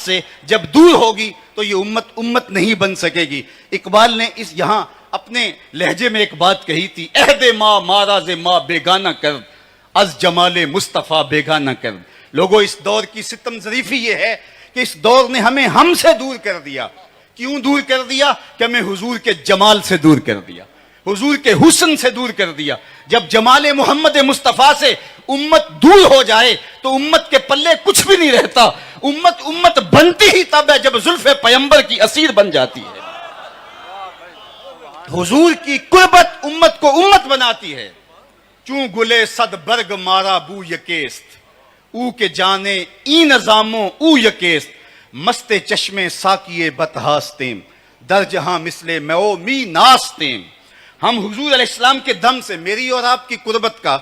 سے جب دور ہوگی تو یہ امت نہیں بن سکے گی۔ اقبال نے اس یہاں اپنے لہجے میں ایک بات کہی تھی، عہد ماں ماراز ماں بیگانہ کر، از جمال مصطفیٰ بیگانہ کر۔ لوگوں، اس دور کی ستم ظریفی یہ ہے کہ اس دور نے ہمیں ہم سے دور کر دیا۔ کیوں دور کر دیا؟ کہ ہمیں حضور کے جمال سے دور کر دیا، حضور کے حسن سے دور کر دیا۔ جب جمال محمد مصطفیٰ سے امت دور ہو جائے تو امت کے پلے کچھ بھی نہیں رہتا۔ امت بنتی ہی تب ہے جب زلف پیمبر کی اسیر بن جاتی ہے۔ حضور کی قربت امت کو امت بناتی ہے۔ چوں گلے صد برگ مارا بو یکیست، او کے جانے ای نظاموں او یکیست، مست چشمے ساکیے بتہاستیم، در جہاں مثل میو می ناستیم۔ ہم حضور علیہ السلام کے دم سے میری اور آپ کی قربت کا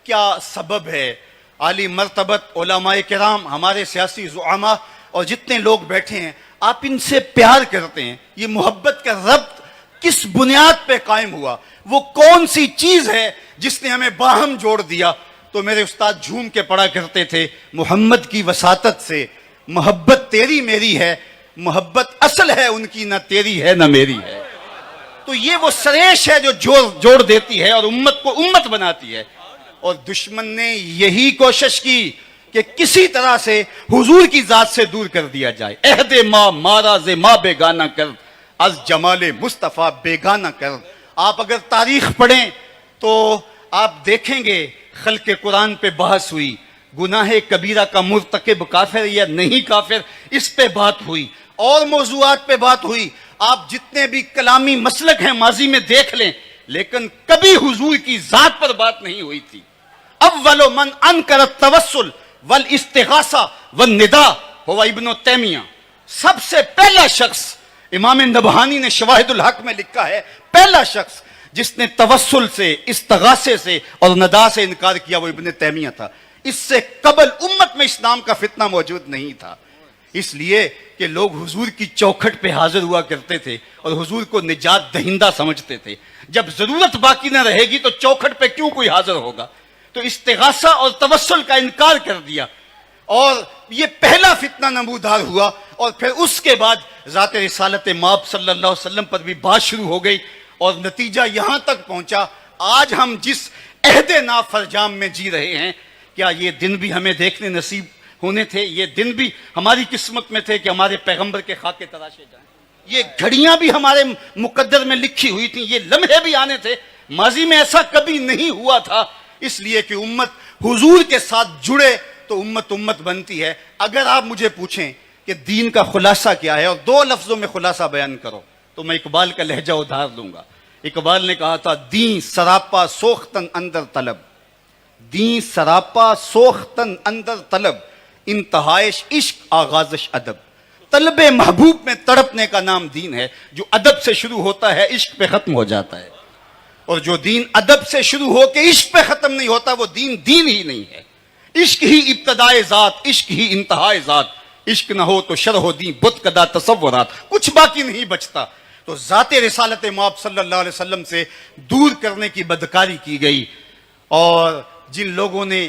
کیا سبب ہے؟ عالی مرتبت علماء کرام، ہمارے سیاسی زعماء اور جتنے لوگ بیٹھے ہیں، آپ ان سے پیار کرتے ہیں۔ یہ محبت کا ربط کس بنیاد پہ قائم ہوا؟ وہ کون سی چیز ہے جس نے ہمیں باہم جوڑ دیا؟ تو میرے استاد جھوم کے پڑھا کرتے تھے، محمد کی وساطت سے محبت تیری میری ہے، محبت اصل ہے ان کی، نہ تیری ہے نہ میری ہے۔ تو یہ وہ سریش ہے جو جوڑ دیتی ہے اور امت کو امت بناتی ہے۔ اور دشمن نے یہی کوشش کی کہ کسی طرح سے حضور کی ذات سے دور کر دیا جائے۔ عہد ماں ماراز ماں بیگانہ کر، از جمال مصطفیٰ بیگانہ کر۔ آپ اگر تاریخ پڑھیں تو آپ دیکھیں گے خلق قرآن پہ بحث ہوئی، گناہ کبیرہ کا مرتکب کافر یا نہیں کافر، اس پہ بات ہوئی، اور موضوعات پہ بات ہوئی۔ آپ جتنے بھی کلامی مسلک ہیں ماضی میں دیکھ لیں، لیکن کبھی حضور کی ذات پر بات نہیں ہوئی تھی۔ اول من انکر التوسل والاستغاثہ والنداء ہوا ابن تیمیہ۔ سب سے پہلا شخص، امام نبہانی نے شواہد الحق میں لکھا ہے، پہلا شخص جس نے توسل سے، استغاثے سے اور ندا سے انکار کیا وہ ابن تیمیہ تھا۔ اس سے قبل امت میں اسلام کا فتنہ موجود نہیں تھا، اس لیے کہ لوگ حضور کی چوکھٹ پہ حاضر ہوا کرتے تھے اور حضور کو نجات دہندہ سمجھتے تھے۔ جب ضرورت باقی نہ رہے گی تو چوکھٹ پہ کیوں کوئی حاضر ہوگا؟ تو استغاثہ اور توسل کا انکار کر دیا، اور یہ پہلا فتنہ نمودار ہوا۔ اور پھر اس کے بعد ذات رسالت مآب صلی اللہ علیہ وسلم پر بھی بات شروع ہو گئی، اور نتیجہ یہاں تک پہنچا، آج ہم جس عہد نافرجام میں جی رہے ہیں، کیا یہ دن بھی ہمیں دیکھنے نصیب ہونے تھے؟ یہ دن بھی ہماری قسمت میں تھے کہ ہمارے پیغمبر کے خاکے تراشے جائیں؟ یہ گھڑیاں بھی ہمارے مقدر میں لکھی ہوئی تھیں، یہ لمحے بھی آنے تھے؟ ماضی میں ایسا کبھی نہیں ہوا تھا، اس لیے کہ امت حضور کے ساتھ جڑے تو امت بنتی ہے۔ اگر آپ مجھے پوچھیں کہ دین کا خلاصہ کیا ہے، اور دو لفظوں میں خلاصہ بیان کرو، تو میں اقبال کا لہجہ ادھار لوں گا۔ اقبال نے کہا تھا، دین سراپا سوختن اندر طلب، دین سراپا سوختن اندر طلب، انتہائش عشق آغازش ادب۔ طلب محبوب میں تڑپنے کا نام دین ہے، جو ادب سے شروع ہوتا ہے عشق پہ ختم ہو جاتا ہے، اور جو دین ادب سے شروع ہو کے عشق پہ ختم نہیں ہوتا وہ دین ہی نہیں ہے۔ عشق ہی ابتدائے ذات، عشق ہی انتہائے ذات، عشق نہ ہو تو شرح و دین بت کدا تصورات، کچھ باقی نہیں بچتا۔ تو ذات رسالت مآب صلی اللہ علیہ وسلم سے دور کرنے کی بدکاری کی گئی، اور جن لوگوں نے